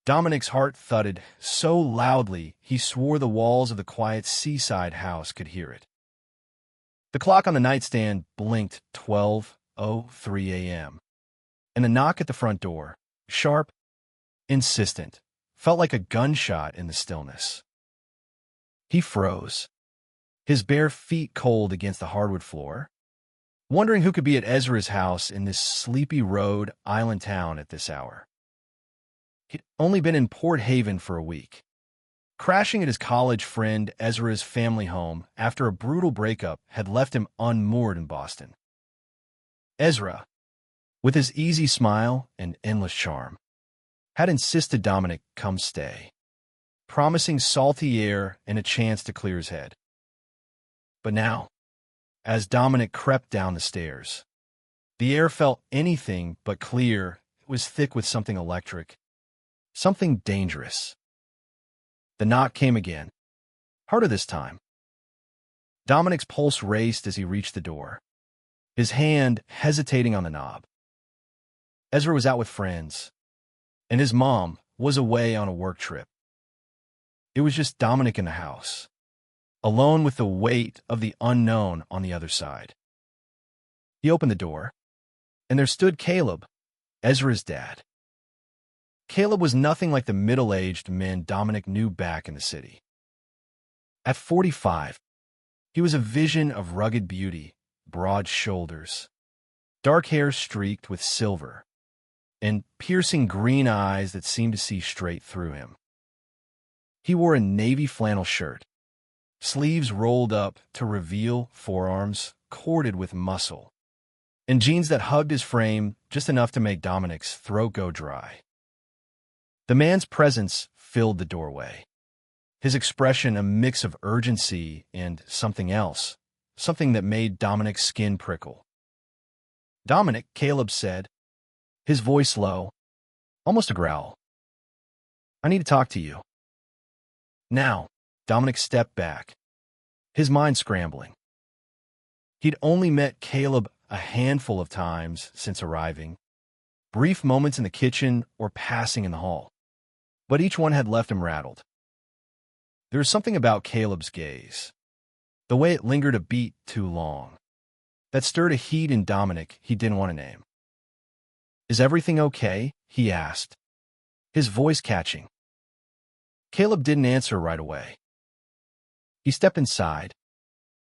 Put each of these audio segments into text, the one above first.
Dominic's heart thudded so loudly he swore the walls of the quiet seaside house could hear it. The clock on the nightstand blinked 12:03 a.m., and the knock at the front door, sharp, insistent, felt like a gunshot in the stillness. He froze, his bare feet cold against the hardwood floor, wondering who could be at Ezra's house in this sleepy Rhode Island town at this hour. He'd only been in Port Haven for a week, crashing at his college friend Ezra's family home after a brutal breakup had left him unmoored in Boston. Ezra, with his easy smile and endless charm, had insisted Dominic come stay, promising salty air and a chance to clear his head. But now, as Dominic crept down the stairs, the air felt anything but clear. It was thick with something electric, something dangerous. The knock came again, harder this time. Dominic's pulse raced as he reached the door, his hand hesitating on the knob. Ezra was out with friends, and his mom was away on a work trip. It was just Dominic in the house, alone with the weight of the unknown on the other side. He opened the door, and there stood Caleb, Ezra's dad. Caleb was nothing like the middle-aged men Dominic knew back in the city. At 45, he was a vision of rugged beauty, broad shoulders, dark hair streaked with silver, and piercing green eyes that seemed to see straight through him. He wore a navy flannel shirt, sleeves rolled up to reveal forearms corded with muscle, and jeans that hugged his frame just enough to make Dominic's throat go dry. The man's presence filled the doorway, his expression a mix of urgency and something else, something that made Dominic's skin prickle. "Dominic," Caleb said, his voice low, almost a growl. "I need to talk to you." Now, Dominic stepped back, his mind scrambling. He'd only met Caleb a handful of times since arriving, brief moments in the kitchen or passing in the hall, but each one had left him rattled. There was something about Caleb's gaze, the way it lingered a beat too long, that stirred a heat in Dominic he didn't want to name. "Is everything okay?" he asked, his voice catching. Caleb didn't answer right away. He stepped inside,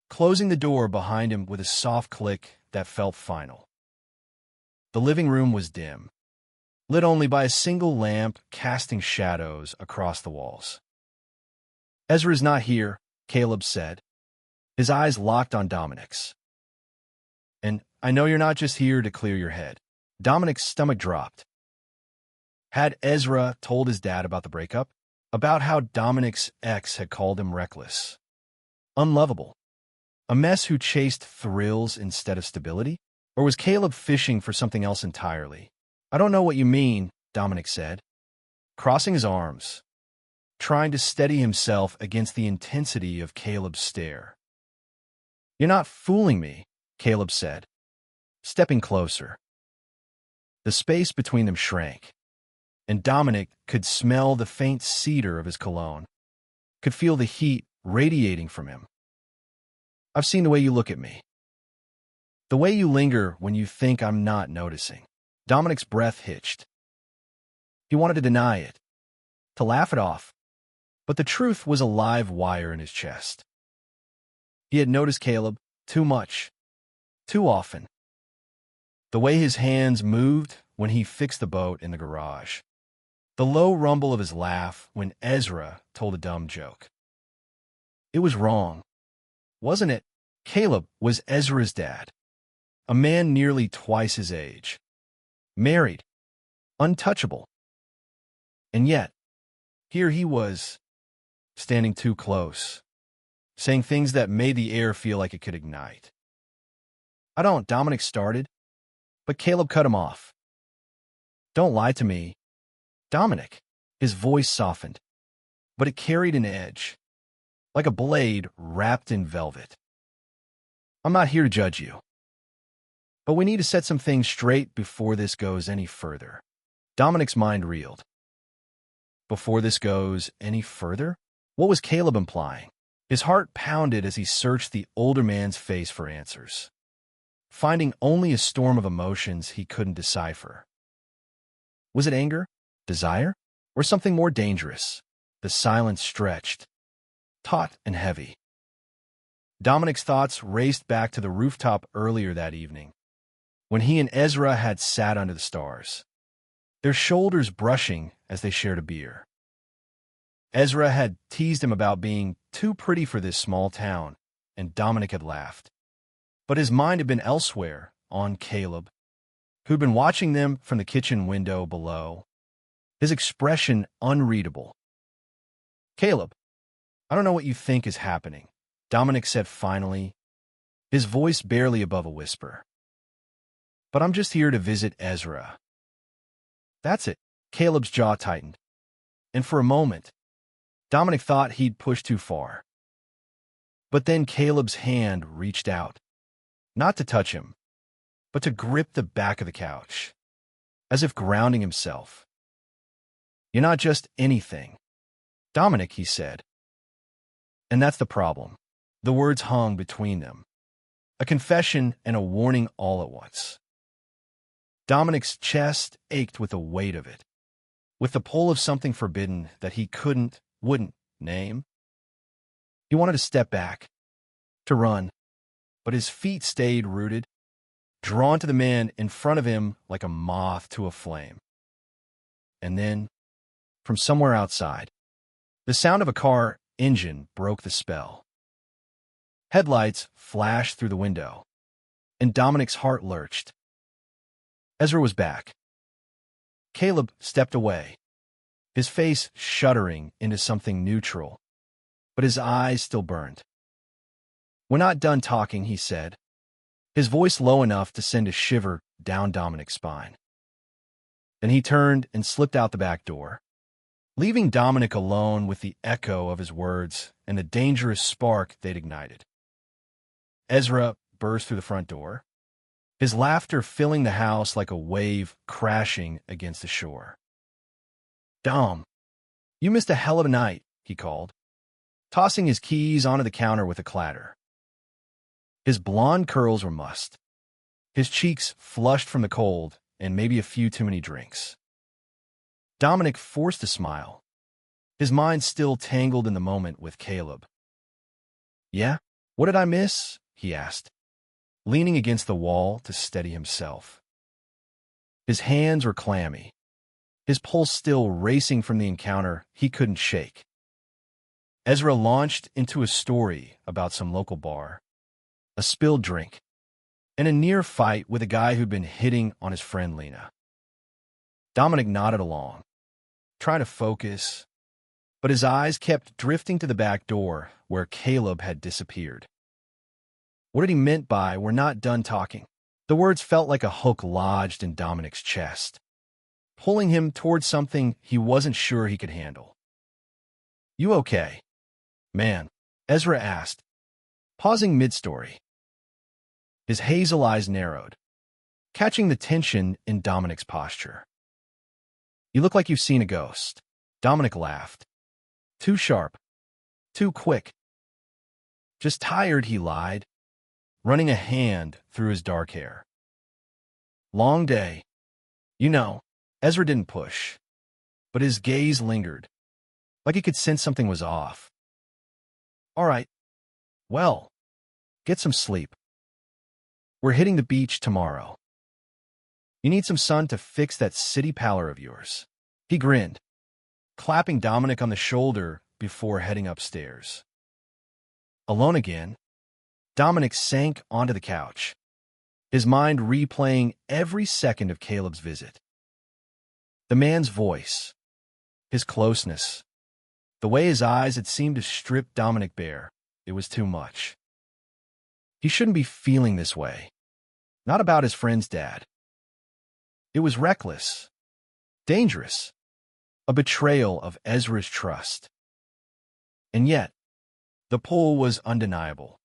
closing the door behind him with a soft click that felt final. The living room was dim, lit only by a single lamp casting shadows across the walls. "Ezra's not here," Caleb said, his eyes locked on Dominic's. "And I know you're not just here to clear your head." Dominic's stomach dropped. Had Ezra told his dad about the breakup? About how Dominic's ex had called him reckless, unlovable, a mess who chased thrills instead of stability? Or was Caleb fishing for something else entirely? "I don't know what you mean," Dominic said, crossing his arms, trying to steady himself against the intensity of Caleb's stare. "You're not fooling me," Caleb said, stepping closer. The space between them shrank, and Dominic could smell the faint cedar of his cologne, could feel the heat radiating from him. "I've seen the way you look at me. The way you linger when you think I'm not noticing." Dominic's breath hitched. He wanted to deny it, to laugh it off, but the truth was a live wire in his chest. He had noticed Caleb too much, too often. The way his hands moved when he fixed the boat in the garage. The low rumble of his laugh when Ezra told a dumb joke. It was wrong, wasn't it? Caleb was Ezra's dad, a man nearly twice his age, married, untouchable. And yet, here he was, standing too close, saying things that made the air feel like it could ignite. "I don't," Dominic started, but Caleb cut him off. "Don't lie to me, Dominic." His voice softened, but it carried an edge, like a blade wrapped in velvet. "I'm not here to judge you, but we need to set some things straight before this goes any further." Dominic's mind reeled. Before this goes any further, what was Caleb implying? His heart pounded as he searched the older man's face for answers, finding only a storm of emotions he couldn't decipher. Was it anger, desire, or something more dangerous? The silence stretched, taut and heavy. Dominic's thoughts raced back to the rooftop earlier that evening, when he and Ezra had sat under the stars, their shoulders brushing as they shared a beer. Ezra had teased him about being too pretty for this small town, and Dominic had laughed. But his mind had been elsewhere, on Caleb, who'd been watching them from the kitchen window below, his expression unreadable. "Caleb, I don't know what you think is happening," Dominic said finally, his voice barely above a whisper. "But I'm just here to visit Ezra." "That's it." Caleb's jaw tightened, and for a moment, Dominic thought he'd pushed too far. But then Caleb's hand reached out, not to touch him, but to grip the back of the couch, as if grounding himself. "You're not just anything, Dominic," he said. And that's the problem. The words hung between them, a confession and a warning all at once. Dominic's chest ached with the weight of it, with the pull of something forbidden that he wouldn't name. He wanted to step back, to run, but his feet stayed rooted, drawn to the man in front of him like a moth to a flame. And then, from somewhere outside, the sound of a car engine broke the spell. Headlights flashed through the window, and Dominic's heart lurched. Ezra was back. Caleb stepped away, his face shuddering into something neutral, but his eyes still burned. "We're not done talking," he said, his voice low enough to send a shiver down Dominic's spine. Then he turned and slipped out the back door, leaving Dominic alone with the echo of his words and the dangerous spark they'd ignited. Ezra burst through the front door, his laughter filling the house like a wave crashing against the shore. "Dom, you missed a hell of a night," he called, tossing his keys onto the counter with a clatter. His blonde curls were mussed, his cheeks flushed from the cold and maybe a few too many drinks. Dominic forced a smile, his mind still tangled in the moment with Caleb. "Yeah? What did I miss?" he asked, leaning against the wall to steady himself. His hands were clammy, his pulse still racing from the encounter he couldn't shake. Ezra launched into a story about some local bar, a spilled drink, and a near fight with a guy who'd been hitting on his friend Lena. Dominic nodded along, trying to focus, but his eyes kept drifting to the back door where Caleb had disappeared. What had he meant by "we're not done talking"? The words felt like a hook lodged in Dominic's chest, pulling him towards something he wasn't sure he could handle. "You okay, man?" Ezra asked, pausing mid-story. His hazel eyes narrowed, catching the tension in Dominic's posture. "You look like you've seen a ghost." Dominic laughed. "Too sharp. Too quick." "Just tired," he lied, running a hand through his dark hair. "Long day. You know." Ezra didn't push, but his gaze lingered, like he could sense something was off. "All right. Well, get some sleep. We're hitting the beach tomorrow. You need some sun to fix that city pallor of yours." He grinned, clapping Dominic on the shoulder before heading upstairs. Alone again, Dominic sank onto the couch, his mind replaying every second of Caleb's visit. The man's voice, his closeness, the way his eyes had seemed to strip Dominic bare, it was too much. He shouldn't be feeling this way, not about his friend's dad. It was reckless, dangerous, a betrayal of Ezra's trust. And yet, the pull was undeniable,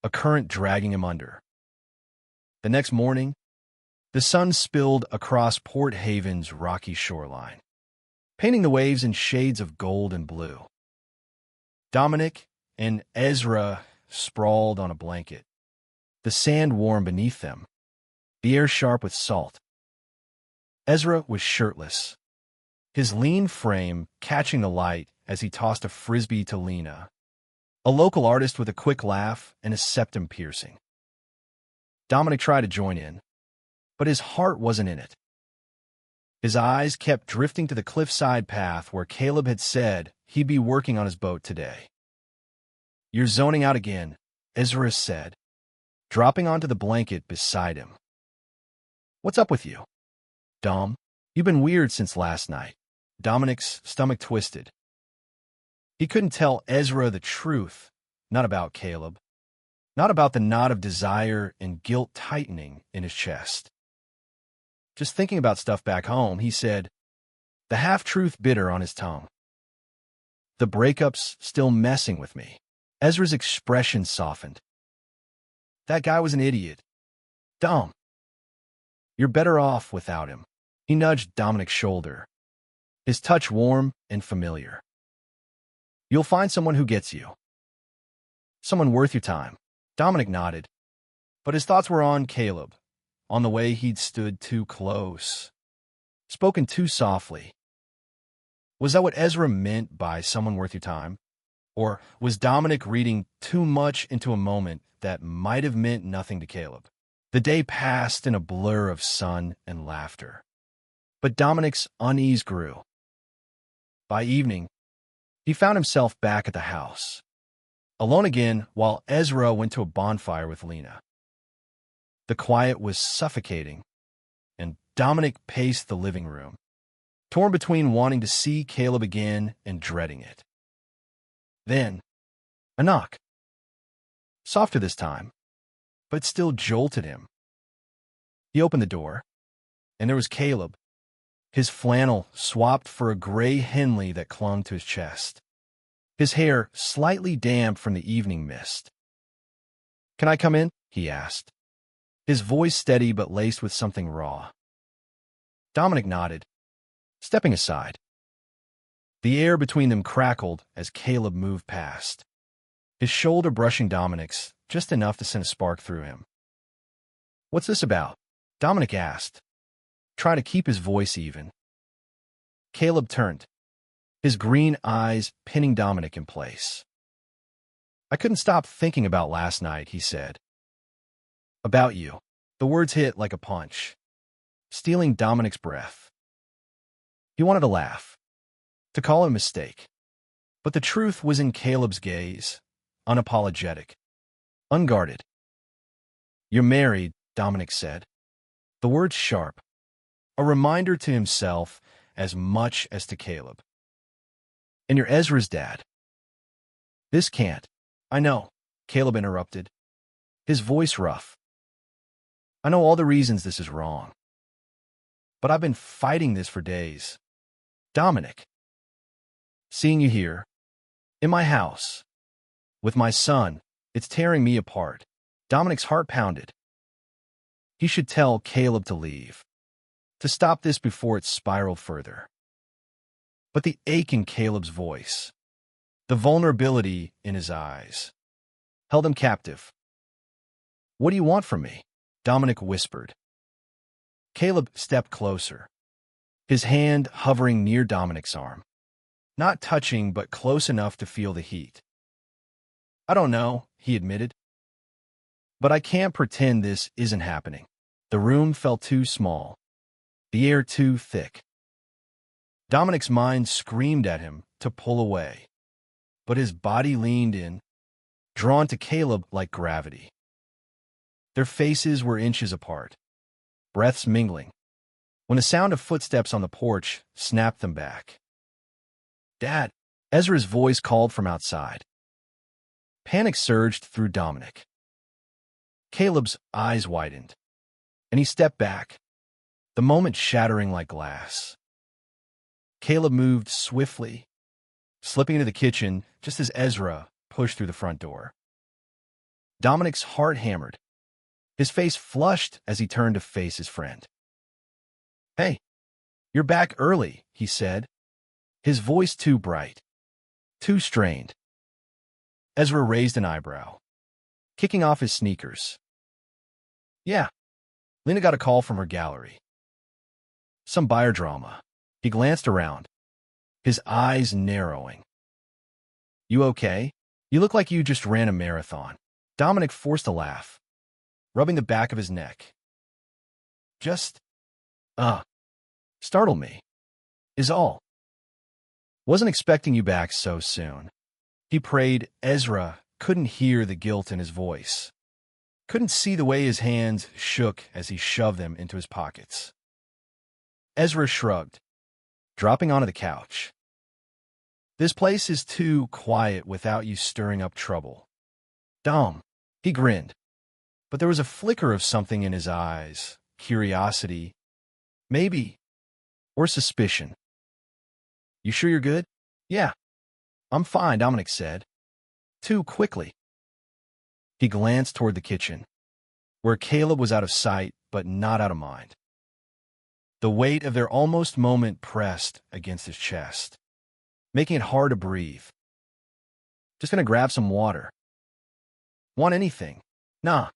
a current dragging him under. The next morning, the sun spilled across Port Haven's rocky shoreline, painting the waves in shades of gold and blue. Dominic and Ezra sprawled on a blanket, the sand warm beneath them, the air sharp with salt. Ezra was shirtless, his lean frame catching the light as he tossed a frisbee to Lena, a local artist with a quick laugh and a septum piercing. Dominic tried to join in, but his heart wasn't in it. His eyes kept drifting to the cliffside path where Caleb had said he'd be working on his boat today. "You're zoning out again," Ezra said, dropping onto the blanket beside him. "What's up with you, Dom? You've been weird since last night." Dominic's stomach twisted. He couldn't tell Ezra the truth, not about Caleb, not about the knot of desire and guilt tightening in his chest. Just thinking about stuff back home, he said, the half-truth bitter on his tongue. "The breakup's still messing with me." Ezra's expression softened. "That guy was an idiot. Dom. You're better off without him." He nudged Dominic's shoulder, his touch warm and familiar. "You'll find someone who gets you. Someone worth your time." Dominic nodded, but his thoughts were on Caleb, on the way he'd stood too close, spoken too softly. Was that what Ezra meant by someone worth your time? Or was Dominic reading too much into a moment that might have meant nothing to Caleb? The day passed in a blur of sun and laughter, but Dominic's unease grew. By evening, he found himself back at the house, alone again while Ezra went to a bonfire with Lena. The quiet was suffocating, and Dominic paced the living room, torn between wanting to see Caleb again and dreading it. Then, a knock. Softer this time, but it still jolted him. He opened the door, and there was Caleb, his flannel swapped for a gray Henley that clung to his chest, his hair slightly damp from the evening mist. "Can I come in?" he asked, his voice steady but laced with something raw. Dominic nodded, stepping aside. The air between them crackled as Caleb moved past, his shoulder brushing Dominic's just enough to send a spark through him. "What's this about?" Dominic asked, trying to keep his voice even. Caleb turned, his green eyes pinning Dominic in place. "I couldn't stop thinking about last night," he said. "About you." The words hit like a punch, stealing Dominic's breath. He wanted to laugh, to call it a mistake. But the truth was in Caleb's gaze, unapologetic, unguarded. "You're married," Dominic said, the words sharp, a reminder to himself as much as to Caleb. "And you're Ezra's dad." "This can't." "I know," Caleb interrupted, his voice rough. "I know all the reasons this is wrong. But I've been fighting this for days. Dominic. Seeing you here, in my house, with my son, it's tearing me apart." Dominic's heart pounded. He should tell Caleb to leave, to stop this before it spiraled further. But the ache in Caleb's voice, the vulnerability in his eyes, held him captive. "What do you want from me?" Dominic whispered. Caleb stepped closer, his hand hovering near Dominic's arm, not touching but close enough to feel the heat. "I don't know," he admitted. "But I can't pretend this isn't happening." The room felt too small, the air too thick. Dominic's mind screamed at him to pull away, but his body leaned in, drawn to Caleb like gravity. Their faces were inches apart, breaths mingling, when the sound of footsteps on the porch snapped them back. "Dad!" Ezra's voice called from outside. Panic surged through Dominic. Caleb's eyes widened, and he stepped back, the moment shattering like glass. Caleb moved swiftly, slipping into the kitchen just as Ezra pushed through the front door. Dominic's heart hammered, his face flushed as he turned to face his friend. "Hey, you're back early," he said, his voice too bright, too strained. Ezra raised an eyebrow, kicking off his sneakers. Yeah, Lena got a call from her gallery. Some buyer drama. He glanced around, his eyes narrowing. You okay? You look like you just ran a marathon. Dominic forced a laugh, rubbing the back of his neck. Just, startled me, is all. Wasn't expecting you back so soon. He prayed. Ezra couldn't hear the guilt in his voice, couldn't see the way his hands shook as he shoved them into his pockets. Ezra shrugged, dropping onto the couch. This place is too quiet without you stirring up trouble. Dom, he grinned, but there was a flicker of something in his eyes, curiosity, maybe, or suspicion. You sure you're good? Yeah, I'm fine, Dominic said, too quickly. He glanced toward the kitchen, where Caleb was out of sight but not out of mind. The weight of their almost moment pressed against his chest, making it hard to breathe. Just gonna grab some water. Want anything? Nah,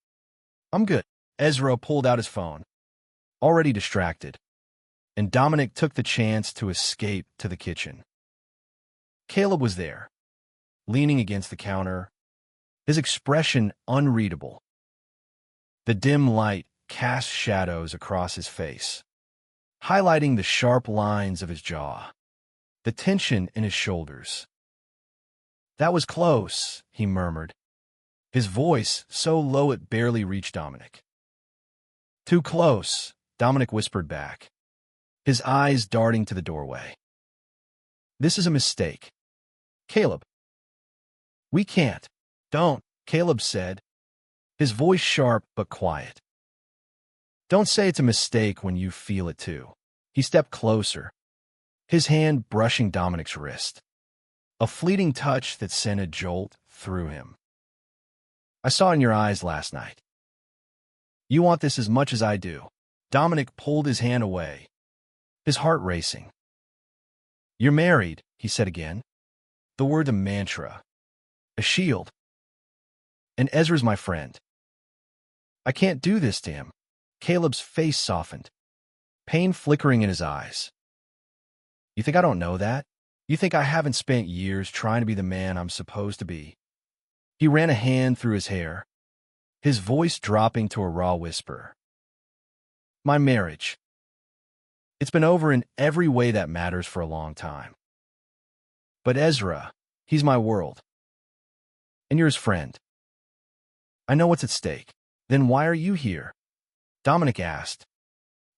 I'm good. Ezra pulled out his phone, already distracted, and Dominic took the chance to escape to the kitchen. Caleb was there, leaning against the counter, his expression unreadable. The dim light cast shadows across his face, highlighting the sharp lines of his jaw, the tension in his shoulders. That was close, he murmured, his voice so low it barely reached Dominic. Too close, Dominic whispered back, his eyes darting to the doorway. This is a mistake. Caleb. We can't. Don't, Caleb said, his voice sharp but quiet. Don't say it's a mistake when you feel it too. He stepped closer, his hand brushing Dominic's wrist, a fleeting touch that sent a jolt through him. I saw in your eyes last night. You want this as much as I do. Dominic pulled his hand away, his heart racing. You're married, he said again, the word a mantra, a shield. And Ezra's my friend. I can't do this to him. Caleb's face softened, pain flickering in his eyes. You think I don't know that? You think I haven't spent years trying to be the man I'm supposed to be? He ran a hand through his hair, his voice dropping to a raw whisper. My marriage. It's been over in every way that matters for a long time. But Ezra, he's my world. And you're his friend. I know what's at stake. Then why are you here? Dominic asked,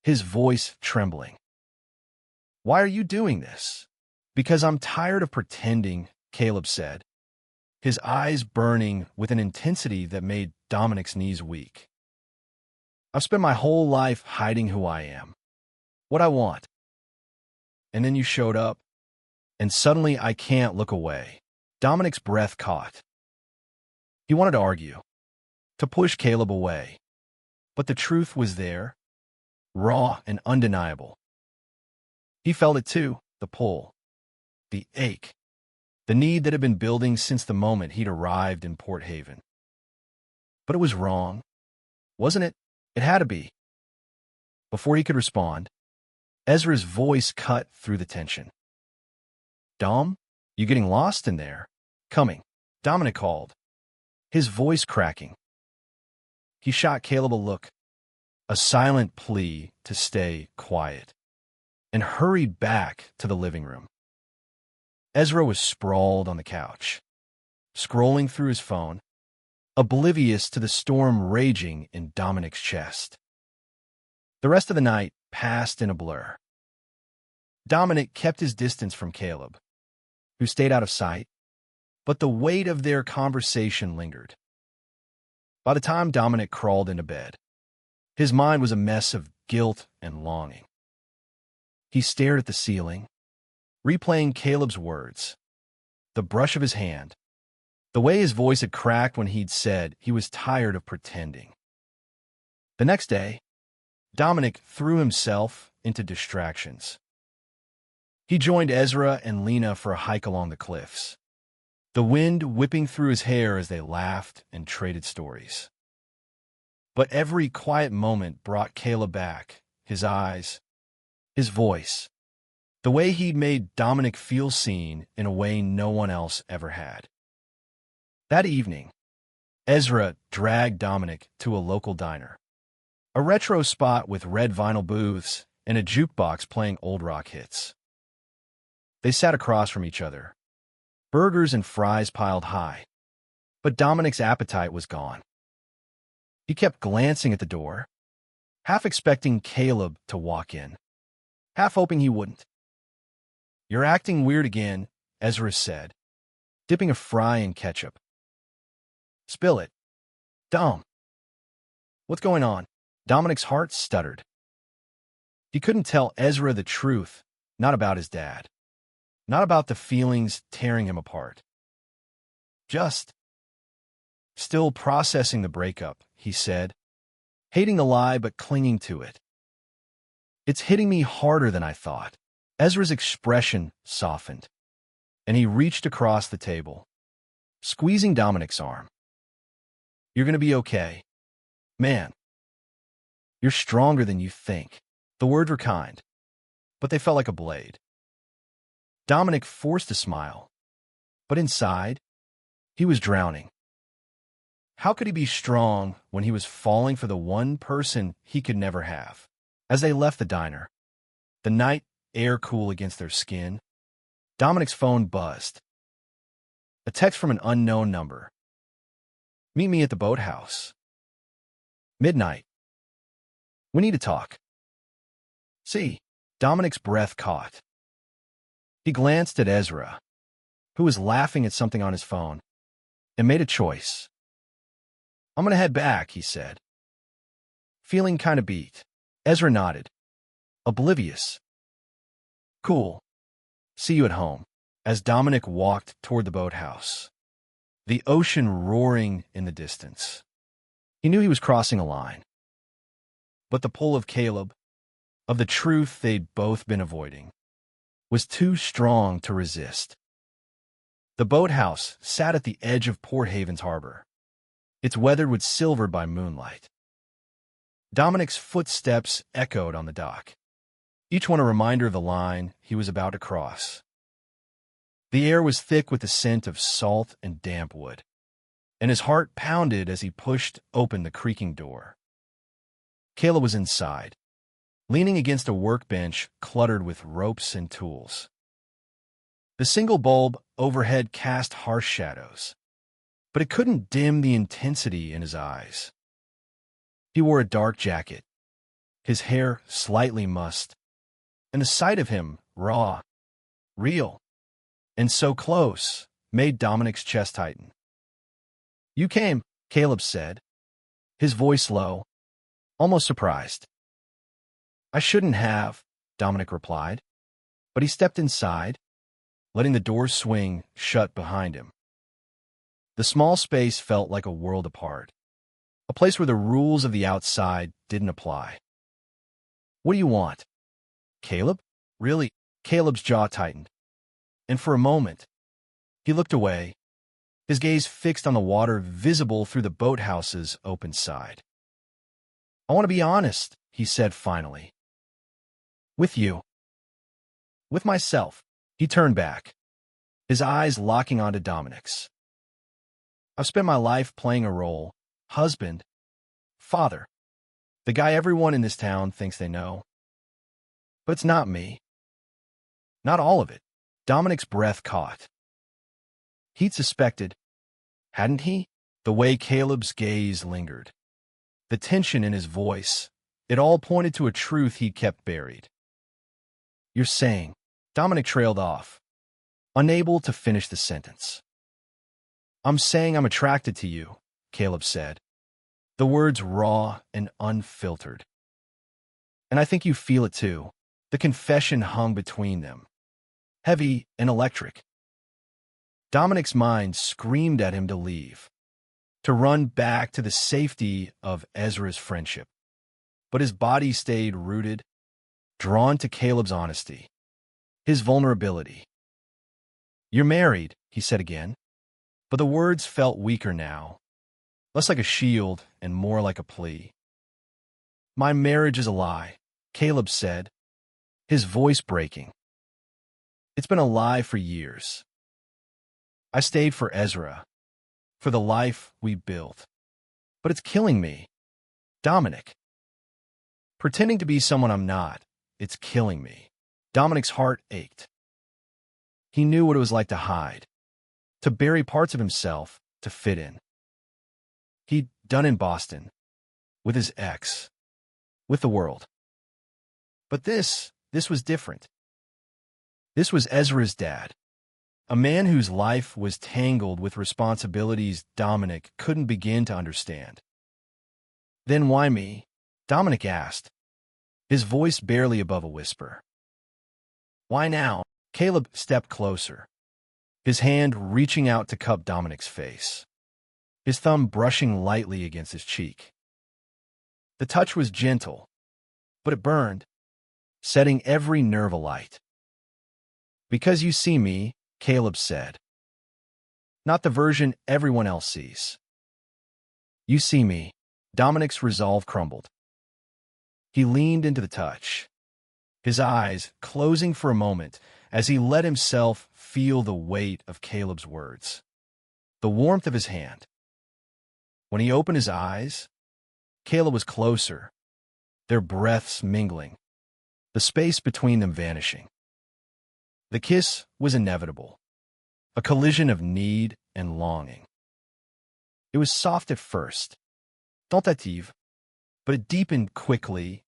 his voice trembling. Why are you doing this? Because I'm tired of pretending, Caleb said, his eyes burning with an intensity that made Dominic's knees weak. I've spent my whole life hiding who I am, what I want. And then you showed up, and suddenly I can't look away. Dominic's breath caught. He wanted to argue, to push Caleb away. But the truth was there, raw and undeniable. He felt it too, the pull, the ache, the need that had been building since the moment he'd arrived in Port Haven. But it was wrong, wasn't it? It had to be. Before he could respond, Ezra's voice cut through the tension. Dom, you getting lost in there? Coming, Dominic called, his voice cracking. He shot Caleb a look, a silent plea to stay quiet, and hurried back to the living room. Ezra was sprawled on the couch, scrolling through his phone, oblivious to the storm raging in Dominic's chest. The rest of the night passed in a blur. Dominic kept his distance from Caleb, who stayed out of sight, but the weight of their conversation lingered. By the time Dominic crawled into bed, his mind was a mess of guilt and longing. He stared at the ceiling, replaying Caleb's words, the brush of his hand, the way his voice had cracked when he'd said he was tired of pretending. The next day, Dominic threw himself into distractions. He joined Ezra and Lena for a hike along the cliffs, the wind whipping through his hair as they laughed and traded stories. But every quiet moment brought Caleb back, his eyes, his voice, the way he'd made Dominic feel seen in a way no one else ever had. That evening, Ezra dragged Dominic to a local diner, a retro spot with red vinyl booths and a jukebox playing old rock hits. They sat across from each other, burgers and fries piled high, but Dominic's appetite was gone. He kept glancing at the door, half expecting Caleb to walk in, half hoping he wouldn't. "You're acting weird again," Ezra said, dipping a fry in ketchup. "Spill it." "Dom." "What's going on?" Dominic's heart stuttered. He couldn't tell Ezra the truth, not about his dad, not about the feelings tearing him apart. Just still processing the breakup, he said, hating the lie but clinging to it. "It's hitting me harder than I thought." Ezra's expression softened, and he reached across the table, squeezing Dominic's arm. "You're going to be okay. Man, you're stronger than you think." The words were kind, but they felt like a blade. Dominic forced a smile, but inside, he was drowning. How could he be strong when he was falling for the one person he could never have? As they left the diner, the night air cool against their skin, Dominic's phone buzzed. A text from an unknown number. "Meet me at the boathouse. Midnight. We need to talk." "See." Dominic's breath caught. He glanced at Ezra, who was laughing at something on his phone, and made a choice. "I'm going to head back," he said, feeling kind of beat. Ezra nodded, oblivious. "Cool. See you at home." As Dominic walked toward the boathouse, the ocean roaring in the distance, he knew he was crossing a line. But the pull of Caleb, of the truth they'd both been avoiding, was too strong to resist. The boathouse sat at the edge of Port Haven's harbor, its weathered with silver by moonlight. Dominic's footsteps echoed on the dock, each one a reminder of the line he was about to cross. The air was thick with the scent of salt and damp wood, and his heart pounded as he pushed open the creaking door. Kayla was inside, leaning against a workbench cluttered with ropes and tools. The single bulb overhead cast harsh shadows, but it couldn't dim the intensity in his eyes. He wore a dark jacket, his hair slightly mussed, and the sight of him, raw, real, and so close, made Dominic's chest tighten. "You came," Caleb said, his voice low, almost surprised. "I shouldn't have," Dominic replied, but he stepped inside, letting the door swing shut behind him. The small space felt like a world apart, a place where the rules of the outside didn't apply. "What do you want?" "Caleb?" "Really?" Caleb's jaw tightened, and for a moment, he looked away, his gaze fixed on the water visible through the boathouse's open side. "I want to be honest," he said finally. "With you." "With myself." He turned back, his eyes locking onto Dominic's. "I've spent my life playing a role, husband, father, the guy everyone in this town thinks they know. But it's not me. Not all of it." Dominic's breath caught. He'd suspected, hadn't he? The way Caleb's gaze lingered, the tension in his voice, it all pointed to a truth he'd kept buried. "You're saying," Dominic trailed off, unable to finish the sentence. "I'm saying I'm attracted to you," Caleb said, the words raw and unfiltered. "And I think you feel it too." The confession hung between them, heavy and electric. Dominic's mind screamed at him to leave, to run back to the safety of Ezra's friendship. But his body stayed rooted, drawn to Caleb's honesty. his vulnerability. "You're married," he said again, but the words felt weaker now, less like a shield and more like a plea. "My marriage is a lie," Caleb said, his voice breaking. "It's been a lie for years. I stayed for Ezra, for the life we built. But it's killing me, Dominic. Pretending to be someone I'm not, it's killing me." Dominic's heart ached. He knew what it was like to hide, to bury parts of himself, to fit in. He'd done in Boston, with his ex, with the world. But this was different. This was Ezra's dad, a man whose life was tangled with responsibilities Dominic couldn't begin to understand. "Then why me?" Dominic asked, his voice barely above a whisper. "Why now?" Caleb stepped closer, his hand reaching out to cup Dominic's face, his thumb brushing lightly against his cheek. The touch was gentle, but it burned, setting every nerve alight. "Because you see me," Caleb said. "Not the version everyone else sees. You see me." Dominic's resolve crumbled. He leaned into the touch, his eyes closing for a moment as he let himself feel the weight of Caleb's words, the warmth of his hand. When he opened his eyes, Caleb was closer, their breaths mingling, the space between them vanishing. The kiss was inevitable, a collision of need and longing. It was soft at first, tentative, but it deepened quickly,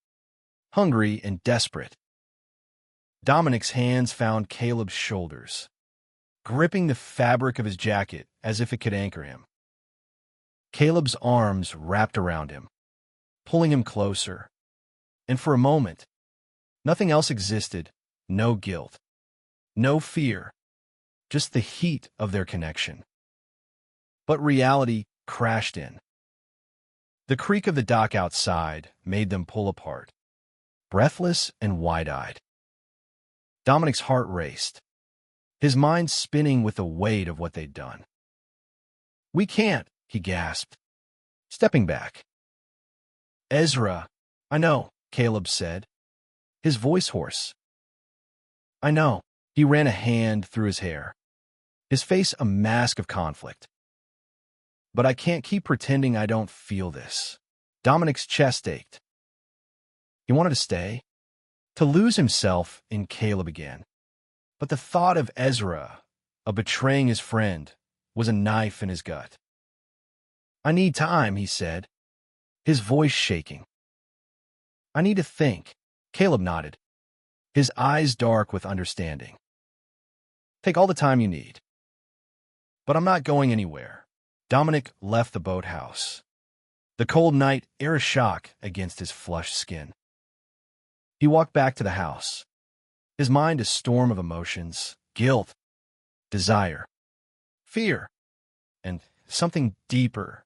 hungry and desperate. Dominic's hands found Caleb's shoulders, gripping the fabric of his jacket as if it could anchor him. Caleb's arms wrapped around him, pulling him closer, and for a moment, nothing else existed, no guilt, no fear, just the heat of their connection. But reality crashed in. The creak of the dock outside made them pull apart, breathless and wide-eyed. Dominic's heart raced, his mind spinning with the weight of what they'd done. "We can't," he gasped, stepping back. "Ezra, I know," Caleb said, his voice hoarse. "I know." He ran a hand through his hair, his face a mask of conflict. "But I can't keep pretending I don't feel this." Dominic's chest ached. He wanted to stay, to lose himself in Caleb again. But the thought of Ezra, of betraying his friend, was a knife in his gut. "I need time," he said, his voice shaking. "I need to think." Caleb nodded, his eyes dark with understanding. "Take all the time you need." "But I'm not going anywhere." Dominic left the boathouse, the cold night air a shock against his flushed skin. He walked back to the house, his mind a storm of emotions, guilt, desire, fear, and something deeper,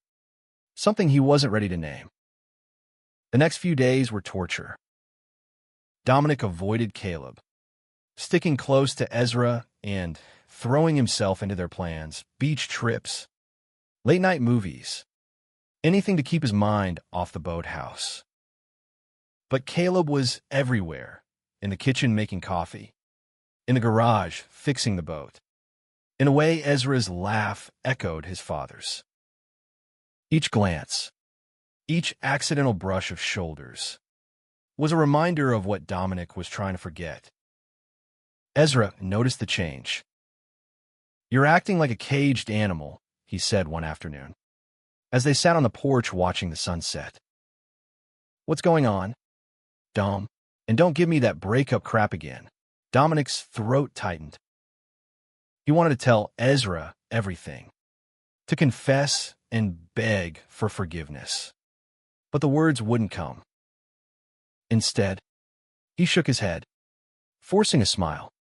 something he wasn't ready to name. The next few days were torture. Dominic avoided Caleb, sticking close to Ezra and throwing himself into their plans, beach trips, late-night movies, anything to keep his mind off the boathouse. But Caleb was everywhere, in the kitchen making coffee, in the garage fixing the boat. In a way, Ezra's laugh echoed his father's. Each glance, each accidental brush of shoulders, was a reminder of what Dominic was trying to forget. Ezra noticed the change. "You're acting like a caged animal," he said one afternoon, as they sat on the porch watching the sunset. "What's going on, Dom? And don't give me that breakup crap again." Dominic's throat tightened. He wanted to tell Ezra everything, to confess and beg for forgiveness. But the words wouldn't come. Instead, he shook his head, forcing a smile.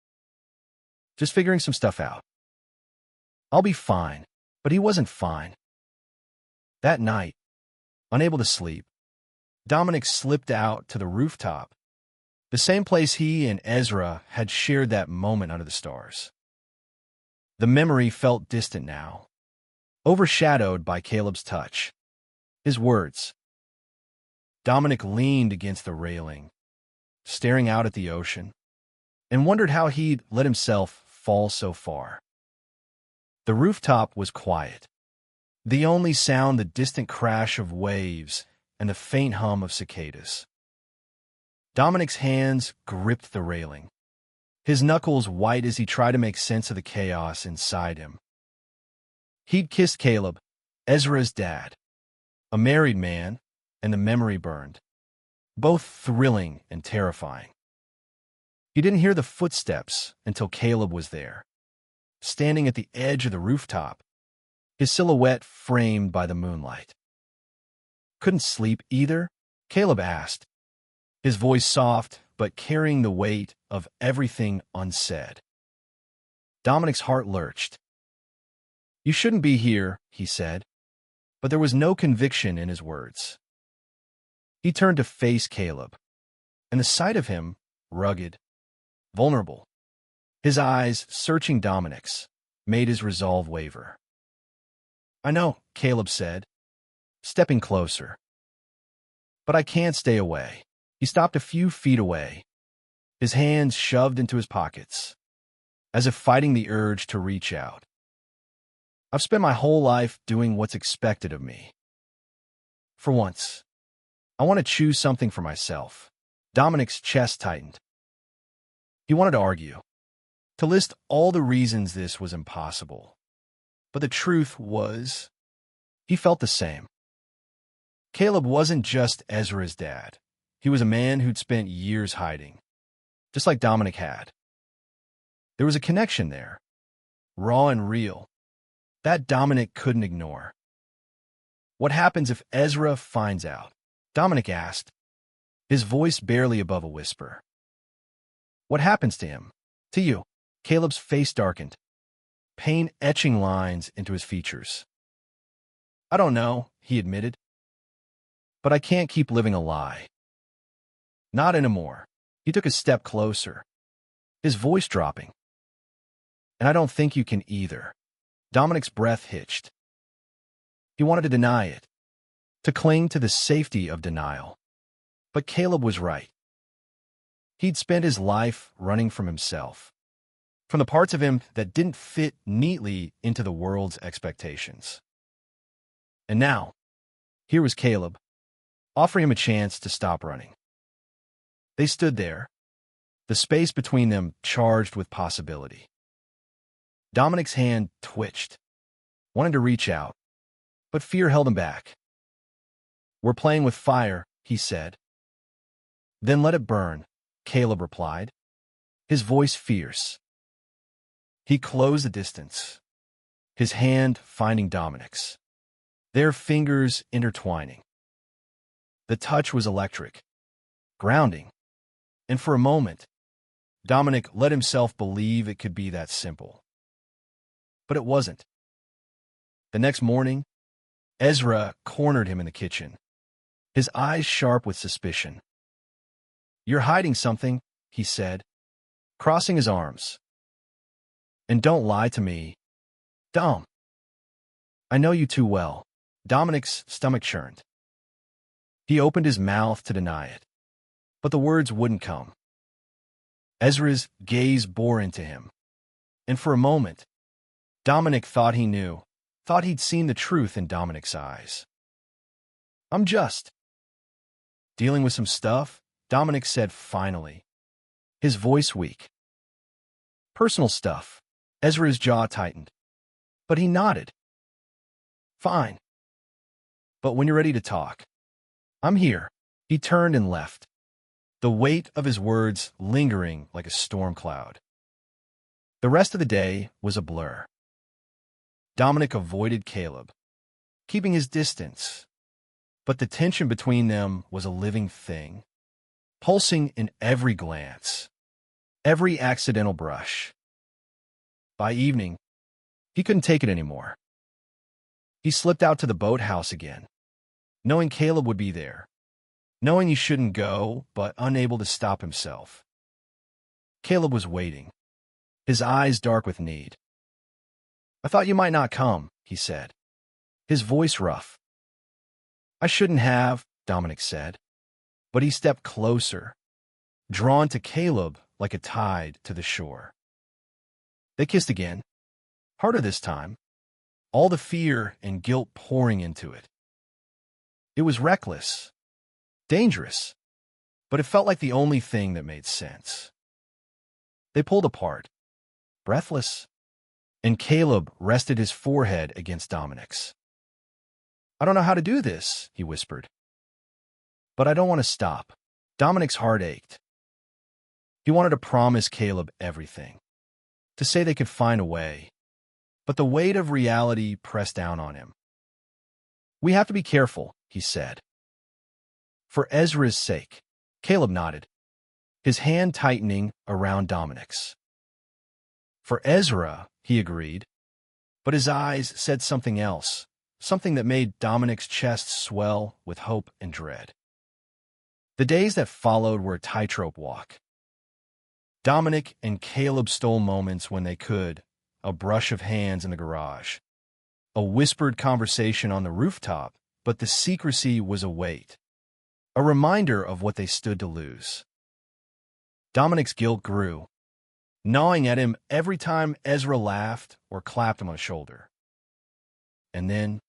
"Just figuring some stuff out. I'll be fine." But he wasn't fine. That night, unable to sleep, Dominic slipped out to the rooftop, The same place he and Ezra had shared that moment under the stars. The memory felt distant now, overshadowed by Caleb's touch. His words. Dominic leaned against the railing, staring out at the ocean, and wondered how he'd let himself fall so far. The rooftop was quiet. The only sound the distant crash of waves and the faint hum of cicadas. Dominic's hands gripped the railing, his knuckles white as he tried to make sense of the chaos inside him. He'd kissed Caleb, Ezra's dad, a married man, and the memory burned, both thrilling and terrifying. He didn't hear the footsteps until Caleb was there, standing at the edge of the rooftop, his silhouette framed by the moonlight. Couldn't sleep either? Caleb asked, his voice soft but carrying the weight of everything unsaid. Dominic's heart lurched. You shouldn't be here, he said, but there was no conviction in his words. He turned to face Caleb, and the sight of him, rugged, vulnerable, his eyes searching Dominic's, made his resolve waver. I know, Caleb said, stepping closer. But I can't stay away. He stopped a few feet away, his hands shoved into his pockets, as if fighting the urge to reach out. I've spent my whole life doing what's expected of me. For once, I want to choose something for myself. Dominic's chest tightened. He wanted to argue, to list all the reasons this was impossible. But the truth was, he felt the same. Caleb wasn't just Ezra's dad. He was a man who'd spent years hiding, just like Dominic had. There was a connection there, raw and real, that Dominic couldn't ignore. What happens if Ezra finds out? Dominic asked, his voice barely above a whisper. What happens to him? To you? Caleb's face darkened, pain etching lines into his features. I don't know, he admitted. But I can't keep living a lie. Not anymore. He took a step closer, his voice dropping. And I don't think you can either. Dominic's breath hitched. He wanted to deny it, to cling to the safety of denial. But Caleb was right. He'd spent his life running from himself, from the parts of him that didn't fit neatly into the world's expectations. And now, here was Caleb, offering him a chance to stop running. They stood there, the space between them charged with possibility. Dominic's hand twitched, wanting to reach out, but fear held him back. We're playing with fire, he said. Then let it burn, Caleb replied, his voice fierce. He closed the distance, his hand finding Dominic's, their fingers intertwining. The touch was electric, grounding, and for a moment, Dominic let himself believe it could be that simple. But it wasn't. The next morning, Ezra cornered him in the kitchen, his eyes sharp with suspicion. You're hiding something, he said, crossing his arms. And don't lie to me. Dom. I know you too well. Dominic's stomach churned. He opened his mouth to deny it, but the words wouldn't come. Ezra's gaze bore into him, and for a moment, Dominic thought he knew, thought he'd seen the truth in Dominic's eyes. I'm just dealing with some stuff, Dominic said finally, his voice weak. Personal stuff. Ezra's jaw tightened, but he nodded. Fine. But when you're ready to talk, I'm here. He turned and left, the weight of his words lingering like a storm cloud. The rest of the day was a blur. Dominic avoided Caleb, keeping his distance, but the tension between them was a living thing, pulsing in every glance, every accidental brush. By evening, he couldn't take it anymore. He slipped out to the boathouse again, knowing Caleb would be there, knowing he shouldn't go, but unable to stop himself. Caleb was waiting, his eyes dark with need. "I thought you might not come," he said, his voice rough. "I shouldn't have," Dominic said, but he stepped closer, drawn to Caleb like a tide to the shore. They kissed again, harder this time, all the fear and guilt pouring into it. It was reckless, dangerous, but it felt like the only thing that made sense. They pulled apart, breathless, and Caleb rested his forehead against Dominic's. "I don't know how to do this," he whispered. "But I don't want to stop." Dominic's heart ached. He wanted to promise Caleb everything, to say they could find a way, but the weight of reality pressed down on him. "We have to be careful," he said. "For Ezra's sake." Caleb nodded, his hand tightening around Dominic's. "For Ezra," he agreed, but his eyes said something else, something that made Dominic's chest swell with hope and dread. The days that followed were a tightrope walk. Dominic and Caleb stole moments when they could, a brush of hands in the garage, a whispered conversation on the rooftop, but the secrecy was a weight, a reminder of what they stood to lose. Dominic's guilt grew, gnawing at him every time Ezra laughed or clapped him on the shoulder. And then,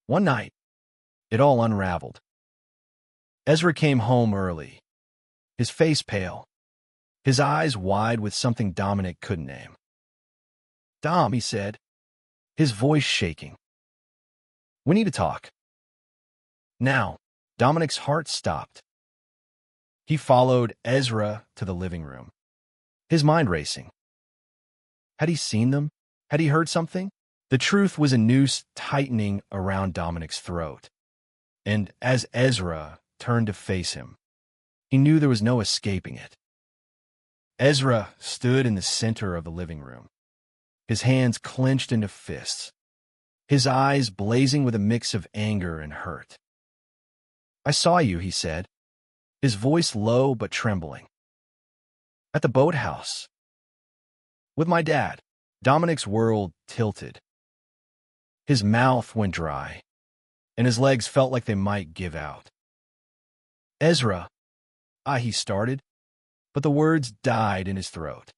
one night, it all unraveled. Ezra came home early, his face pale, his eyes wide with something Dominic couldn't name. "Dom," he said, his voice shaking. "We need to talk." Now, Dominic's heart stopped. He followed Ezra to the living room, his mind racing. Had he seen them? Had he heard something? The truth was a noose tightening around Dominic's throat. And as Ezra turned to face him, he knew there was no escaping it. Ezra stood in the center of the living room, his hands clenched into fists, his eyes blazing with a mix of anger and hurt. "I saw you," he said, his voice low but trembling. "At the boathouse. With my dad." Dominic's world tilted. His mouth went dry, and his legs felt like they might give out. "Ezra," he started, but the words died in his throat.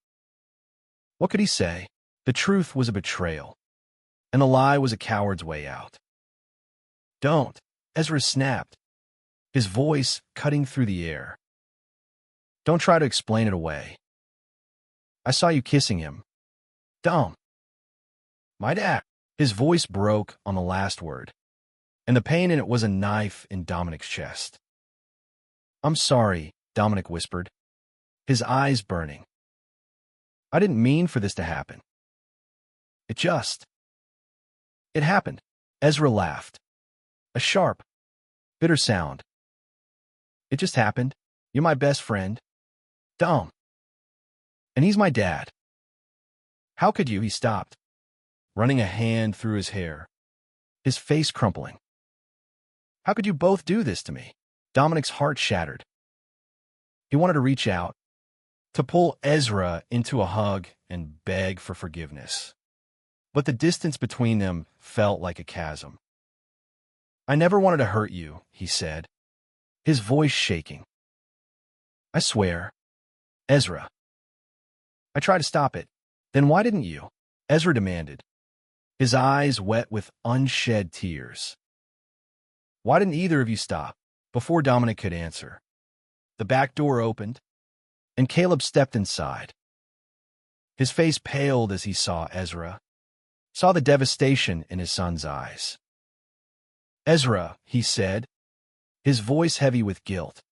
What could he say? The truth was a betrayal, and the lie was a coward's way out. "Don't," Ezra snapped, his voice cutting through the air. "Don't try to explain it away. I saw you kissing him." "Dom." "My dad." His voice broke on the last word, and the pain in it was a knife in Dominic's chest. "I'm sorry," Dominic whispered, his eyes burning. "I didn't mean for this to happen. It happened." Ezra laughed, a sharp, bitter sound. "It just happened. You're my best friend, Dom. And he's my dad." "How could you?" He stopped, running a hand through his hair, his face crumpling. "How could you both do this to me?" Dominic's heart shattered. He wanted to reach out, to pull Ezra into a hug and beg for forgiveness. But the distance between them felt like a chasm. "I never wanted to hurt you," he said, his voice shaking. "I swear, Ezra." "I tried to stop it." "Then why didn't you?" Ezra demanded, his eyes wet with unshed tears. "Why didn't either of you stop?" Before Dominic could answer, the back door opened, and Caleb stepped inside. His face paled as he saw Ezra, saw the devastation in his son's eyes. "Ezra," he said, his voice heavy with guilt.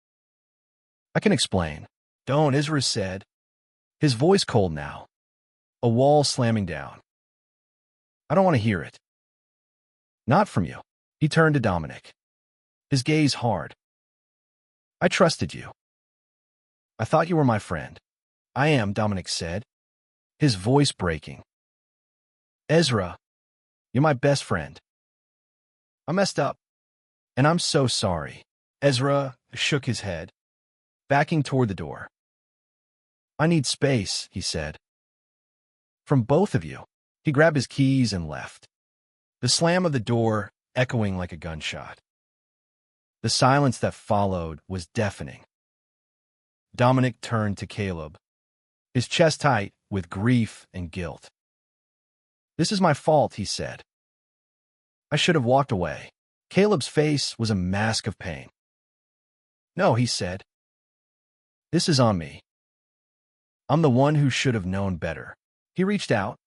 "I can explain." "Don't," Ezra said, his voice cold now, a wall slamming down. "I don't want to hear it." "Not from you." He turned to Dominic, his gaze hard. "I trusted you. I thought you were my friend." "I am," Dominic said, his voice breaking. "Ezra, you're my best friend. I messed up, and I'm so sorry." Ezra shook his head, backing toward the door. "I need space," he said. "From both of you." He grabbed his keys and left, the slam of the door echoing like a gunshot. The silence that followed was deafening. Dominic turned to Caleb, his chest tight with grief and guilt. "This is my fault," he said. "I should have walked away." Caleb's face was a mask of pain. "No," he said. "This is on me. I'm the one who should have known better." He reached out,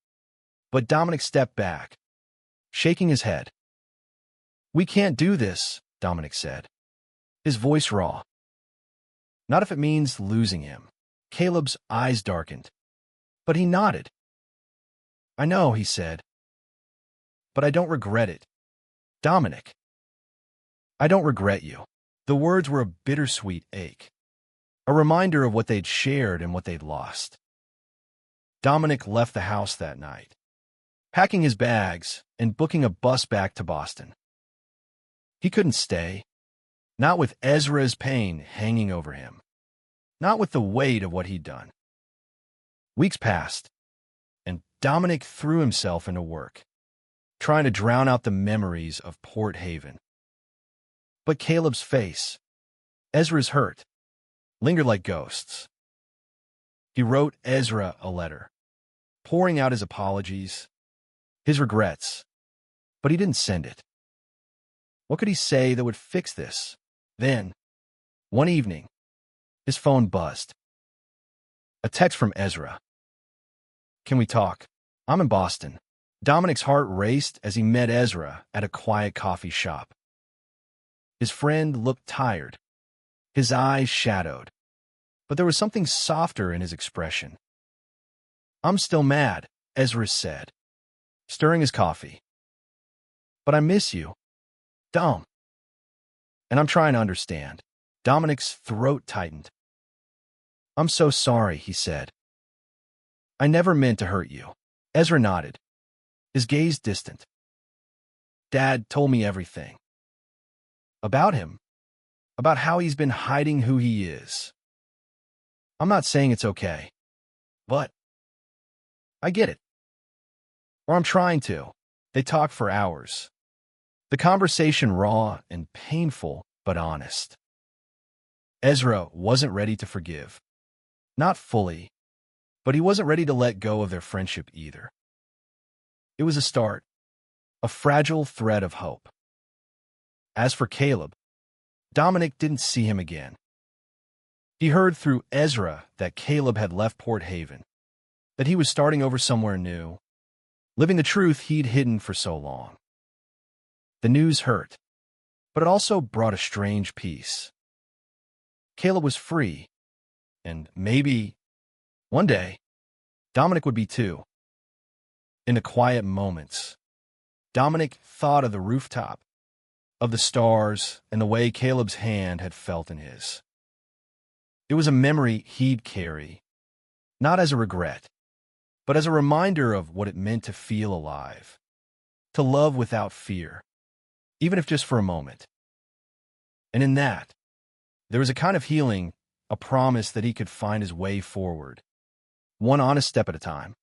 but Dominic stepped back, shaking his head. "We can't do this," Dominic said, his voice raw. "Not if it means losing him." Caleb's eyes darkened, but he nodded. "I know," he said, "but I don't regret it. Dominic, I don't regret you." The words were a bittersweet ache, a reminder of what they'd shared and what they'd lost. Dominic left the house that night, packing his bags and booking a bus back to Boston. He couldn't stay, not with Ezra's pain hanging over him, not with the weight of what he'd done. Weeks passed, and Dominic threw himself into work, trying to drown out the memories of Port Haven. But Caleb's face, Ezra's hurt, lingered like ghosts. He wrote Ezra a letter, pouring out his apologies, his regrets, but he didn't send it. What could he say that would fix this? Then, one evening, his phone buzzed. A text from Ezra. "Can we talk? I'm in Boston." Dominic's heart raced as he met Ezra at a quiet coffee shop. His friend looked tired, his eyes shadowed, but there was something softer in his expression. "I'm still mad," Ezra said, stirring his coffee. "But I miss you, Dom. And I'm trying to understand." Dominic's throat tightened. "I'm so sorry," he said. "I never meant to hurt you." Ezra nodded, his gaze distant. "Dad told me everything. About him, about how he's been hiding who he is. I'm not saying it's okay, but I get it. Or I'm trying to." They talked for hours, the conversation raw and painful but honest. Ezra wasn't ready to forgive. Not fully, but he wasn't ready to let go of their friendship either. It was a start, a fragile thread of hope. As for Caleb, Dominic didn't see him again. He heard through Ezra that Caleb had left Port Haven, that he was starting over somewhere new, living the truth he'd hidden for so long. The news hurt, but it also brought a strange peace. Caleb was free, and maybe, one day, Dominic would be too. In the quiet moments, Dominic thought of the rooftop, of the stars, and the way Caleb's hand had felt in his. It was a memory he'd carry, not as a regret, but as a reminder of what it meant to feel alive, to love without fear, even if just for a moment. And in that, there was a kind of healing, a promise that he could find his way forward, one honest step at a time.